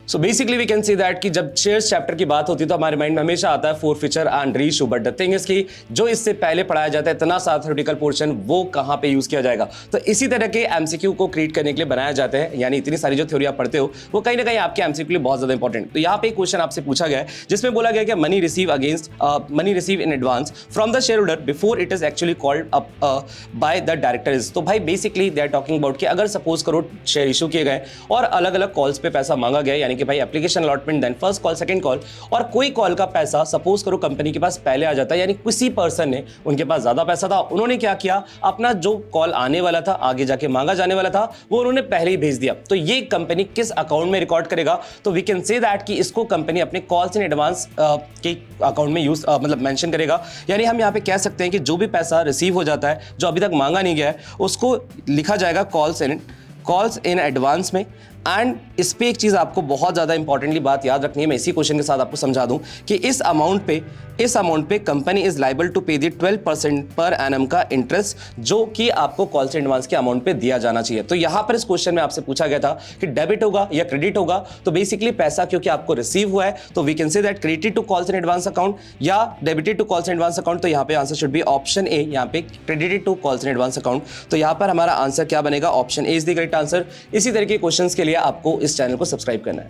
So basically we can see that कि जब shares chapter की बात होती है तो हमारे माइंड में हमेशा आता है forfeiture and reissue, but the thing is कि जो इससे पहले पढ़ाया जाता है इतना सारा थ्योरेटिकल पोर्शन वो कहाँ पे यूज किया जाएगा। तो इसी तरह के एमसीक्यू को क्रिएट करने के लिए बनाया जाते हैं, यानी इतनी सारी जो थ्योरी आप पढ़ते हो वो कहीं ना कहीं आपके एमसीक्यू के लिए बहुत ज्यादा इंपॉर्टेंट। तो यहाँ पे एक क्वेश्चन आपसे पूछा गया है जिसमें बोला गया कि money receive in advance from the shareholder before it is actually called up by the directors. तो भाई basically they are talking about कि अगर सपोज करो शेयर इशू किए गए और अलग अलग कॉल्स पे पैसा मांगा गया, यानी कि भाई application allotment, then first call, second call, और कोई कॉल का पैसा सपोज करो कंपनी के पास पहले आ जाता है, यानी किसी पर्सन ने, उनके पास ज्यादा पैसा था, उन्होंने क्या किया, अपना जो कॉल आने वाला था, आगे जाके मांगा जाने वाला था, वो उन्होंने पहले ही भेज दिया। तो ये कंपनी किस अकाउंट में रिकॉर्ड करेगा? तो वी कैन से दैट कि इसको कंपनी अपने कॉल्स इन एडवांस के अकाउंट में यूज मतलब मेंशन करेगा। यानी हम यहाँ पे कह सकते हैं कि जो भी पैसा रिसीव हो जाता है जो अभी तक मांगा नहीं गया है उसको लिखा जाएगा कॉल्स इन एडवांस में। एंड इस पे एक चीज़ आपको बहुत ज़्यादा इंपॉर्टेंटली बात याद रखनी है, मैं इसी क्वेश्चन के साथ आपको समझा दूं कि इस अमाउंट पे कंपनी इज लाइबल टू पे दी 12% पर एनम का इंटरेस्ट जो कि आपको कॉल्स इन एडवांस के अमाउंट पे दिया जाना चाहिए। तो यहाँ पर इस क्वेश्चन में आपसे पूछा गया था कि डेबिट होगा या क्रेडिट होगा। तो बेसिकली पैसा क्योंकि आपको रिसीव हुआ है तो we can say that credited to calls in advance account या debited to calls in advance account. तो यहाँ पे answer should be option A, यहाँ पे credited to calls in advance account. तो यहाँ पर हमारा आंसर क्या बनेगा? Option A is the correct answer. इसी तरह के क्वेश्चंस के लिए आपको इस चैनल को सब्सक्राइब करना है।